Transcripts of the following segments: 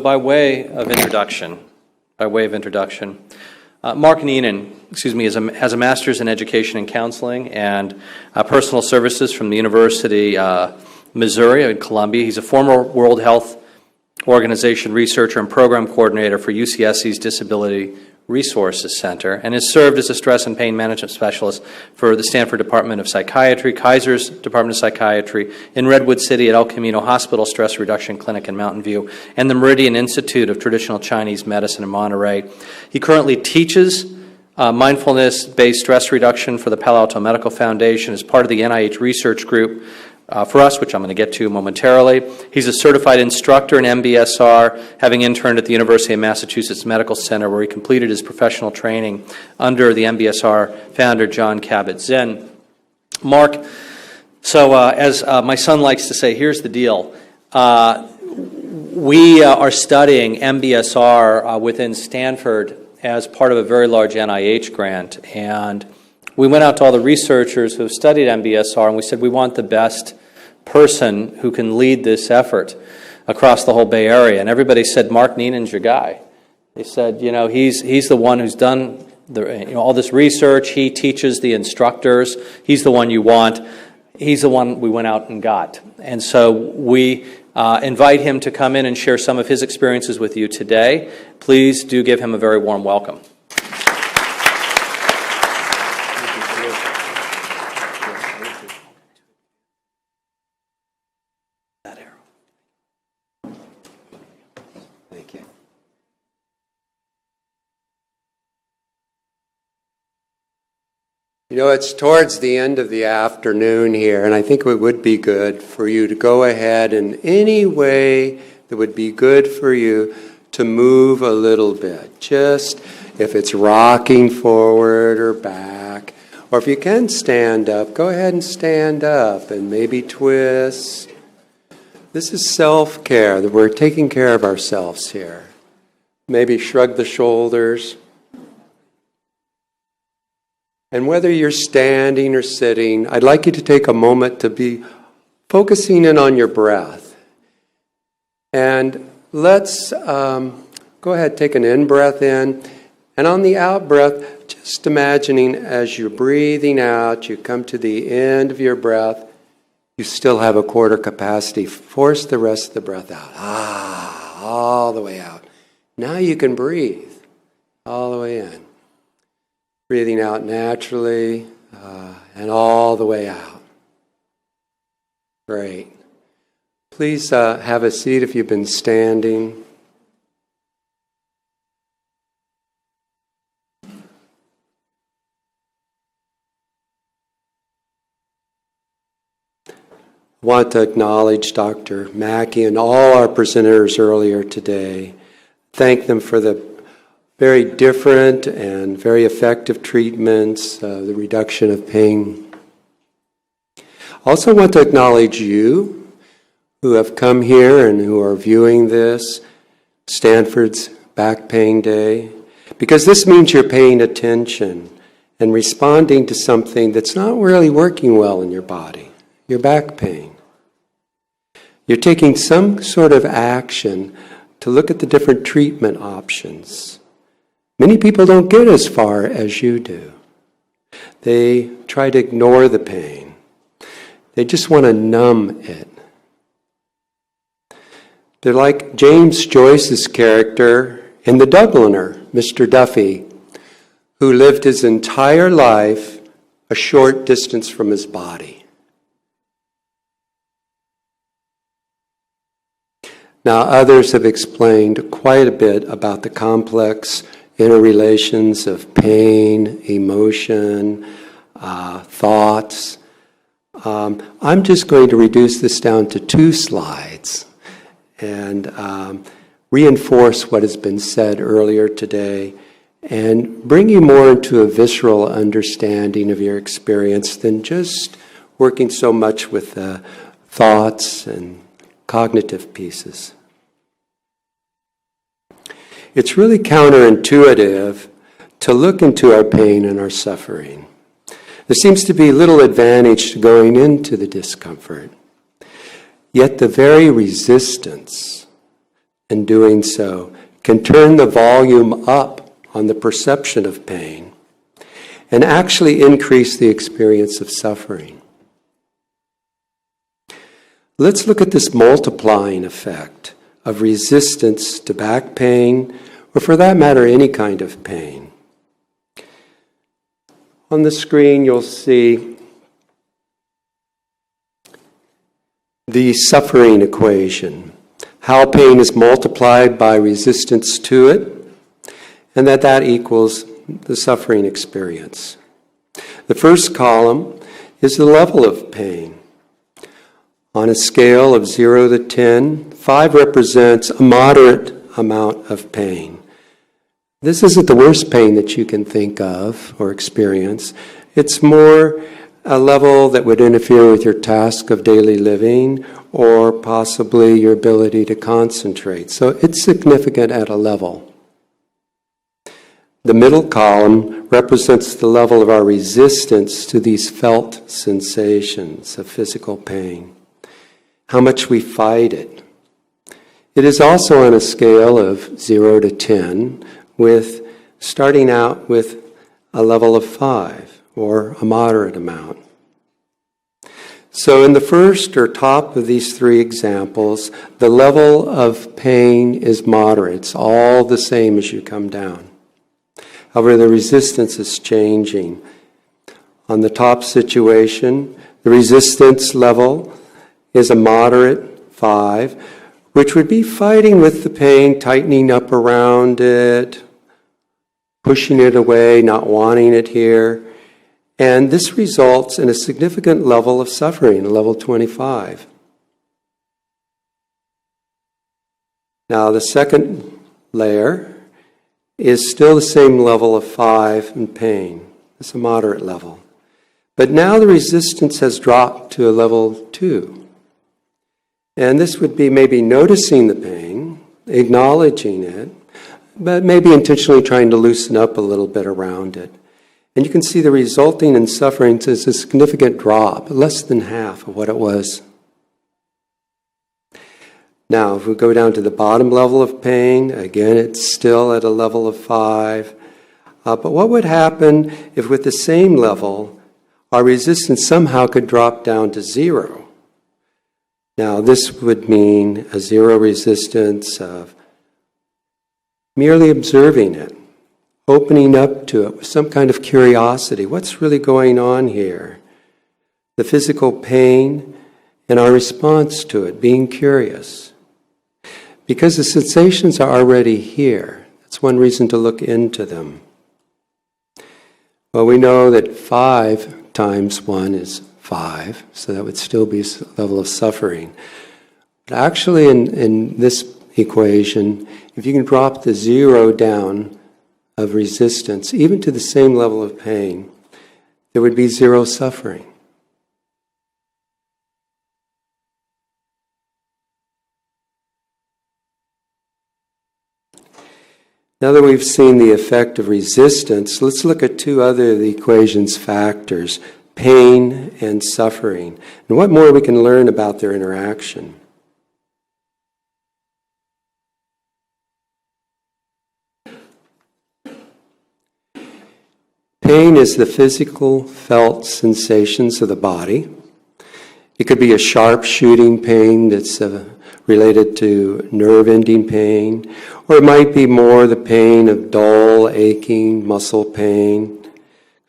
by way of introduction, Mark Neenan, has a master's in education and counseling and personal services from the University Missouri in Columbia. He's a former World Health Organization researcher and program coordinator for UCSC's Disability Resources Center, and has served as a stress and pain management specialist for the Stanford Department of Psychiatry, Kaiser's Department of Psychiatry, in Redwood City at El Camino Hospital Stress Reduction Clinic in Mountain View, and the Meridian Institute of Traditional Chinese Medicine in Monterey. He currently teaches mindfulness-based stress reduction for the Palo Alto Medical Foundation as part of the NIH research group for us, which I'm going to get to momentarily. He's a certified instructor in Mbsr, having interned at the University of Massachusetts Medical Center, where he completed his professional training under the Mbsr founder, John Kabat-Zinn. Mark, so as my son likes to say, here's the deal. We are studying Mbsr within Stanford as part of a very large NIH grant, and we went out to all the researchers who have studied Mbsr, and we said we want the best person who can lead this effort across the whole Bay Area. And everybody said, Mark Neenan's your guy. They said, you know, he's the one who's done all this research. He teaches the instructors. He's the one you want. He's the one we went out and got. And so we invite him to come in and share some of his experiences with you today. Please do give him a very warm welcome. You know, it's towards the end of the afternoon here, and I think it would be good for you to go ahead in any way that would be good for you to move a little bit. Just if it's rocking forward or back, or if you can stand up, go ahead and stand up and maybe twist. This is self-care, that we're taking care of ourselves here. Maybe shrug the shoulders. And whether you're standing or sitting, I'd like you to take a moment to be focusing in on your breath. And let's go ahead, take an in-breath in. And on the out-breath, just imagining as you're breathing out, you come to the end of your breath, you still have a quarter capacity. Force the rest of the breath out. All the way out. Now you can breathe all the way in. Breathing out naturally and all the way out. Great. Please have a seat if you've been standing. I want to acknowledge Dr. Mackey and all our presenters earlier today. Thank them for the very different and very effective treatments, the reduction of pain. Also want to acknowledge you who have come here and who are viewing this, Stanford's Back Pain Day, because this means you're paying attention and responding to something that's not really working well in your body, your back pain. You're taking some sort of action to look at the different treatment options. Many people don't get as far as you do. They try to ignore the pain. They just want to numb it. They're like James Joyce's character in The Dubliner, Mr. Duffy, who lived his entire life a short distance from his body. Now, others have explained quite a bit about the complex interrelations of pain, emotion, thoughts. I'm just going to reduce this down to 2 slides and reinforce what has been said earlier today and bring you more into a visceral understanding of your experience than just working so much with the thoughts and cognitive pieces. It's really counterintuitive to look into our pain and our suffering. There seems to be little advantage to going into the discomfort. Yet the very resistance in doing so, can turn the volume up on the perception of pain and actually increase the experience of suffering. Let's look at this multiplying effect of resistance to back pain, or for that matter, any kind of pain. On the screen, you'll see the suffering equation, how pain is multiplied by resistance to it, and that equals the suffering experience. The first column is the level of pain. On a scale of 0 to 10, 5 represents a moderate amount of pain. This isn't the worst pain that you can think of or experience. It's more a level that would interfere with your task of daily living or possibly your ability to concentrate. So it's significant at a level. The middle column represents the level of our resistance to these felt sensations of physical pain, how much we fight it. It is also on a scale of 0 to 10, with starting out with a level of 5, or a moderate amount. So in the first or top of these three examples, the level of pain is moderate. It's all the same as you come down. However, the resistance is changing. On the top situation, the resistance level is a moderate 5, which would be fighting with the pain, tightening up around it, pushing it away, not wanting it here. And this results in a significant level of suffering, level 25. Now, the second layer is still the same level of 5 in pain. It's a moderate level. But now the resistance has dropped to a level 2. And this would be maybe noticing the pain, acknowledging it, but maybe intentionally trying to loosen up a little bit around it. And you can see the resulting in suffering is a significant drop, less than half of what it was. Now, if we go down to the bottom level of pain, again, it's still at a level of 5. But what would happen if with the same level, our resistance somehow could drop down to 0? Now, this would mean a 0 resistance of merely observing it, opening up to it with some kind of curiosity. What's really going on here? The physical pain and our response to it, being curious. Because the sensations are already here. That's one reason to look into them. Well, we know that 5 times 1 is 5, so that would still be a level of suffering. But actually in this equation, if you can drop the 0 down of resistance, even to the same level of pain, there would be 0 suffering. Now that we've seen the effect of resistance, let's look at two other of the equation's factors, pain and suffering, and what more we can learn about their interaction. Pain is the physical felt sensations of the body. It could be a sharp shooting pain that's related to nerve-ending pain, or it might be more the pain of dull, aching, muscle pain,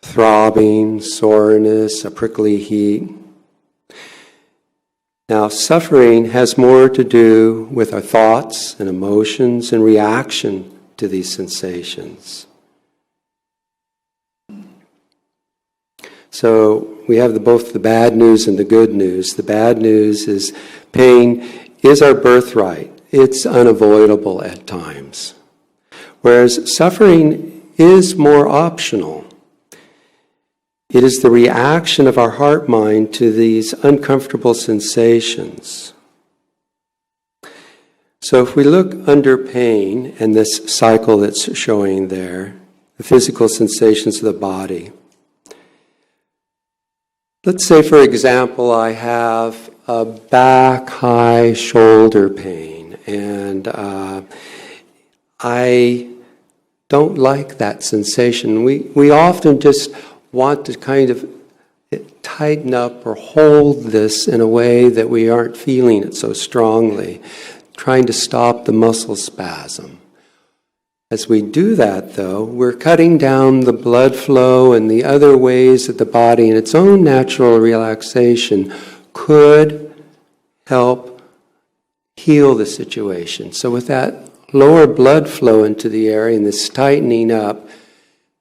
throbbing, soreness, a prickly heat. Now, suffering has more to do with our thoughts and emotions and reaction to these sensations. So we have both the bad news and the good news. The bad news is pain is our birthright. It's unavoidable at times. Whereas suffering is more optional. It is the reaction of our heart-mind to these uncomfortable sensations. So if we look under pain and this cycle that's showing there, the physical sensations of the body. Let's say, for example, I have a back, high shoulder pain, And I don't like that sensation. We often just want to kind of tighten up or hold this in a way that we aren't feeling it so strongly, trying to stop the muscle spasm. As we do that, though, we're cutting down the blood flow and the other ways that the body, in its own natural relaxation, could help heal the situation. So with that lower blood flow into the area and this tightening up,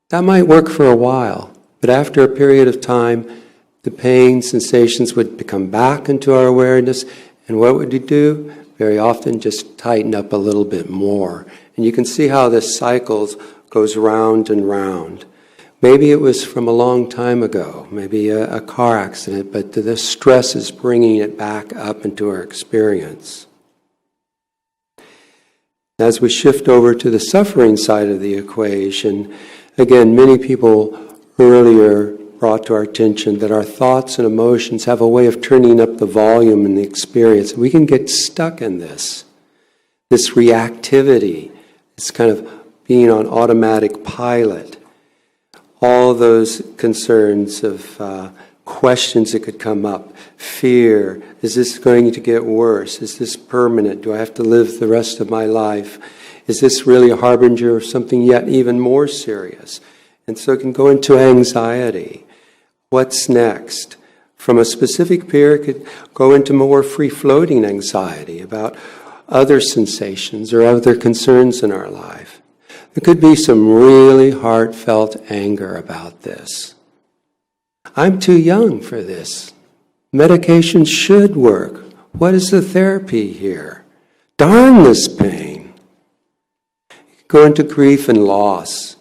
that might work for a while. But after a period of time, the pain sensations would come back into our awareness. And what would you do? Very often just tighten up a little bit more. And you can see how this cycles goes round and round. Maybe it was from a long time ago, maybe a car accident, but the stress is bringing it back up into our experience. As we shift over to the suffering side of the equation, again, many people earlier brought to our attention that our thoughts and emotions have a way of turning up the volume in the experience. We can get stuck in this reactivity. It's kind of being on automatic pilot. All those concerns of questions that could come up. Fear. Is this going to get worse? Is this permanent? Do I have to live the rest of my life? Is this really a harbinger of something yet even more serious? And so it can go into anxiety. What's next? From a specific fear, it could go into more free-floating anxiety about other sensations or other concerns in our life. There could be some really heartfelt anger about this. I'm too young for this. Medication should work. What is the therapy here? Darn this pain. Go into grief and loss.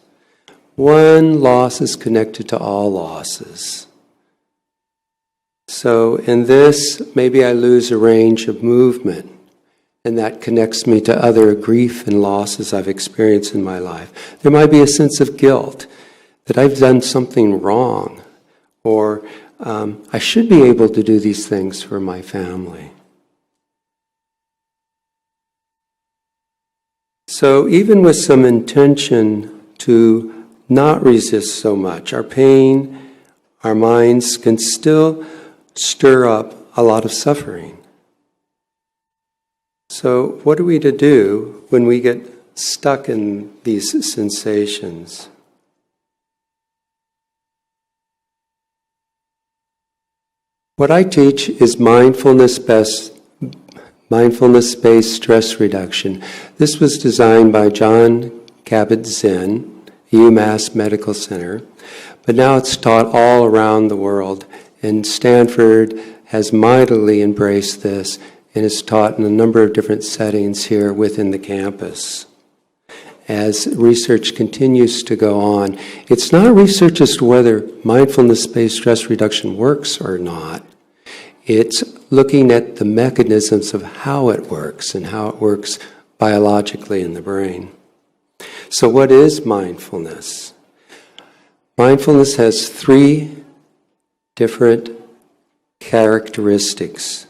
One loss is connected to all losses. So in this, maybe I lose a range of movement, and that connects me to other grief and losses I've experienced in my life. There might be a sense of guilt that I've done something wrong, or I should be able to do these things for my family. So even with some intention to not resist so much, our pain, our minds can still stir up a lot of suffering. So what are we to do when we get stuck in these sensations? What I teach is mindfulness-based stress reduction. This was designed by John Kabat-Zinn, UMass Medical Center, but now it's taught all around the world, and Stanford has mightily embraced this and is taught in a number of different settings here within the campus. As research continues to go on, it's not research as to whether mindfulness-based stress reduction works or not. It's looking at the mechanisms of how it works and how it works biologically in the brain. So what is mindfulness? Mindfulness has 3 different characteristics.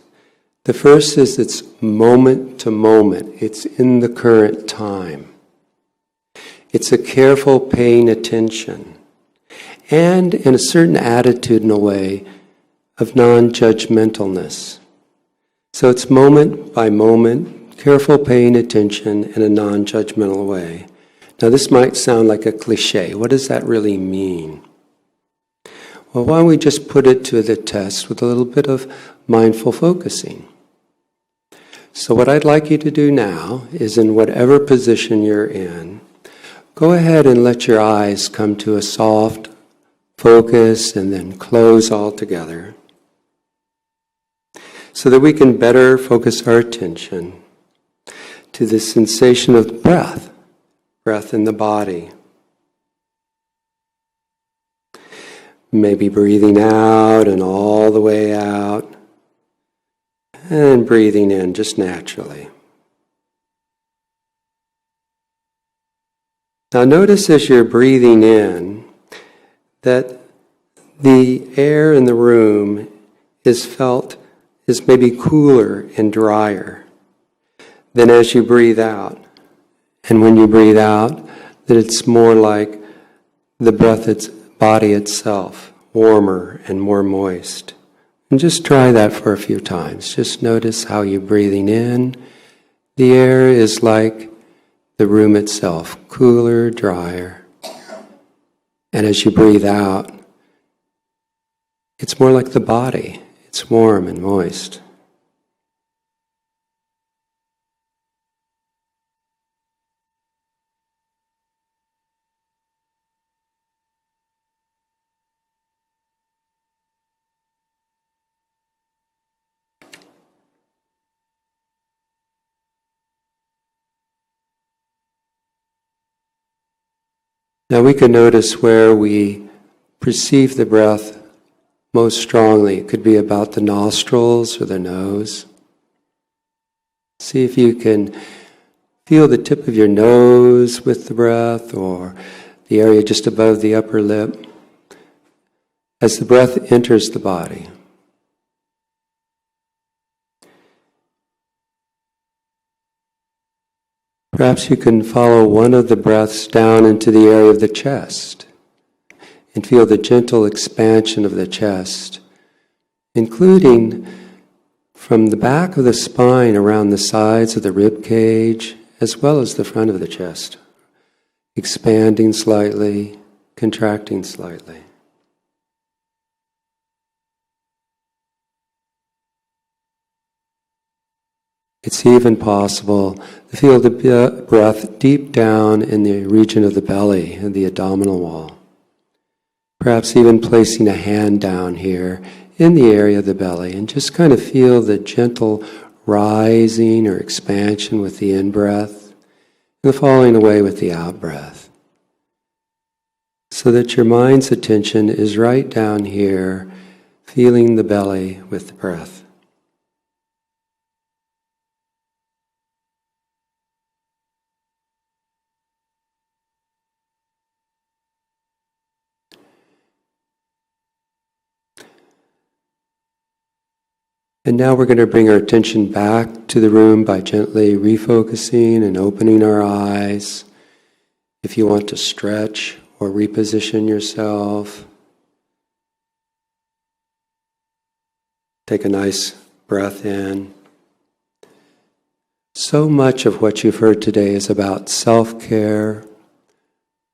The first is it's moment to moment. It's in the current time. It's a careful paying attention and in a certain attitudinal way of non-judgmentalness. So it's moment by moment, careful paying attention in a non-judgmental way. Now this might sound like a cliche. What does that really mean? Well, why don't we just put it to the test with a little bit of mindful focusing? So what I'd like you to do now is, in whatever position you're in, go ahead and let your eyes come to a soft focus and then close altogether so that we can better focus our attention to the sensation of breath in the body. Maybe breathing out and all the way out, and breathing in just naturally. Now notice as you're breathing in that the air in the room is maybe cooler and drier. then as you breathe out, and when you breathe out, that it's more like the body itself, warmer and more moist. And just try that for a few times. Just notice how you're breathing in. The air is like the room itself, cooler, drier. And as you breathe out, it's more like the body. It's warm and moist. Now we can notice where we perceive the breath most strongly. It could be about the nostrils or the nose. See if you can feel the tip of your nose with the breath, or the area just above the upper lip, as the breath enters the body. Perhaps you can follow one of the breaths down into the area of the chest and feel the gentle expansion of the chest, including from the back of the spine around the sides of the rib cage, as well as the front of the chest, expanding slightly, contracting slightly. It's even possible to feel the breath deep down in the region of the belly and the abdominal wall. Perhaps even placing a hand down here in the area of the belly and just kind of feel the gentle rising or expansion with the in-breath and the falling away with the out-breath. So that your mind's attention is right down here, feeling the belly with the breath. And now we're going to bring our attention back to the room by gently refocusing and opening our eyes. If you want to stretch or reposition yourself, take a nice breath in. So much of what you've heard today is about self-care,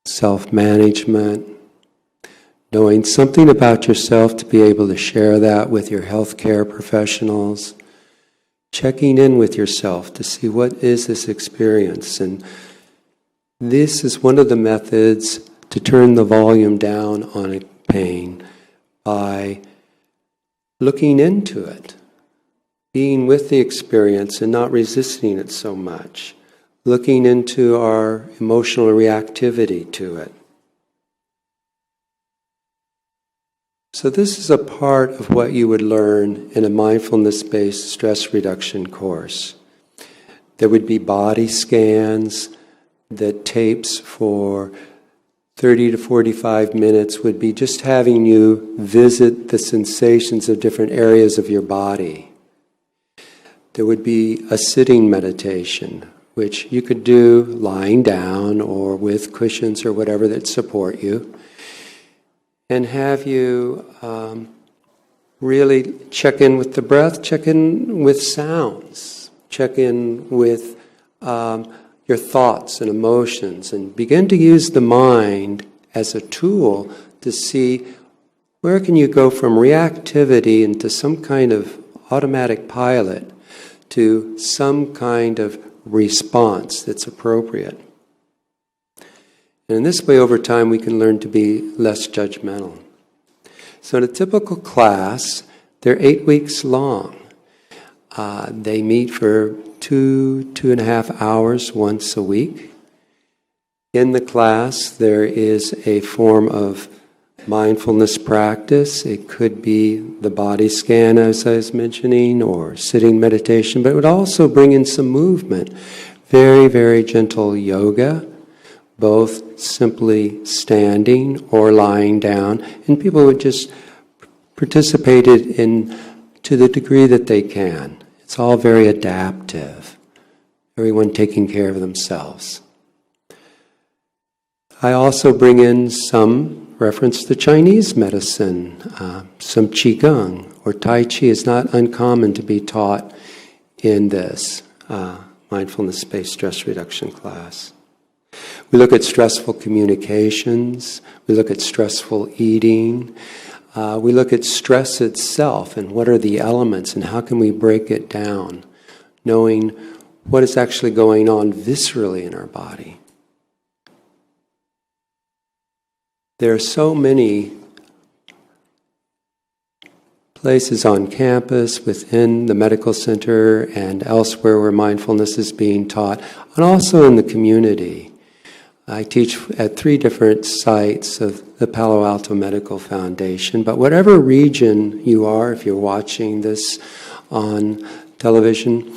self-management, knowing something about yourself to be able to share that with your healthcare professionals, checking in with yourself to see what is this experience. And this is one of the methods to turn the volume down on a pain, by looking into it, being with the experience and not resisting it so much, looking into our emotional reactivity to it. So this is a part of what you would learn in a mindfulness-based stress reduction course. There would be body scans, that tapes for 30 to 45 minutes would be just having you visit the sensations of different areas of your body. There would be a sitting meditation, which you could do lying down or with cushions or whatever that support you, and have you really check in with the breath, check in with sounds, check in with your thoughts and emotions, and begin to use the mind as a tool to see where can you go from reactivity into some kind of automatic pilot to some kind of response that's appropriate. And in this way, over time, we can learn to be less judgmental. So in a typical class, they're 8 weeks long. They meet for 2.5 hours once a week. In the class, there is a form of mindfulness practice. It could be the body scan, as I was mentioning, or sitting meditation, but it would also bring in some movement. Very, very gentle yoga, both simply standing or lying down, and people would just participate in to the degree that they can. It's all very adaptive, everyone taking care of themselves. I also bring in some reference to Chinese medicine, some Qigong or Tai Chi is not uncommon to be taught in this mindfulness-based stress reduction class. We look at stressful communications, we look at stressful eating, we look at stress itself and what are the elements and how can we break it down, knowing what is actually going on viscerally in our body. There are so many places on campus, within the medical center, and elsewhere where mindfulness is being taught, and also in the community. I teach at 3 different sites of the Palo Alto Medical Foundation, but whatever region you are, if you're watching this on television,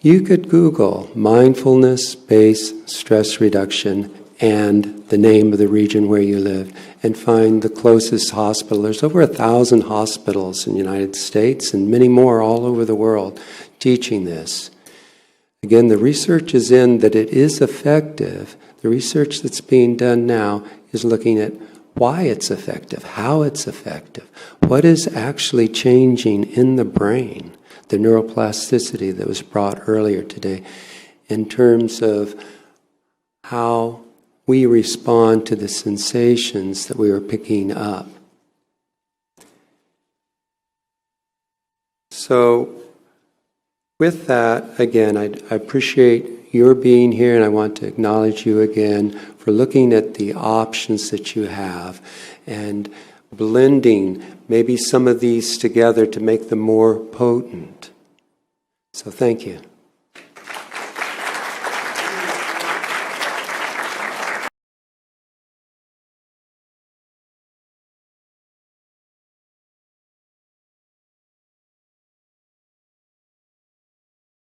you could Google mindfulness-based stress reduction and the name of the region where you live, and find the closest hospital. There's over 1,000 hospitals in the United States and many more all over the world teaching this. Again, the research is in that it is effective. The research that's being done now is looking at why it's effective, how it's effective, what is actually changing in the brain, the neuroplasticity that was brought earlier today, in terms of how we respond to the sensations that we were picking up. So, with that, again, I appreciate your being here, and I want to acknowledge you again for looking at the options that you have and blending maybe some of these together to make them more potent. So thank you.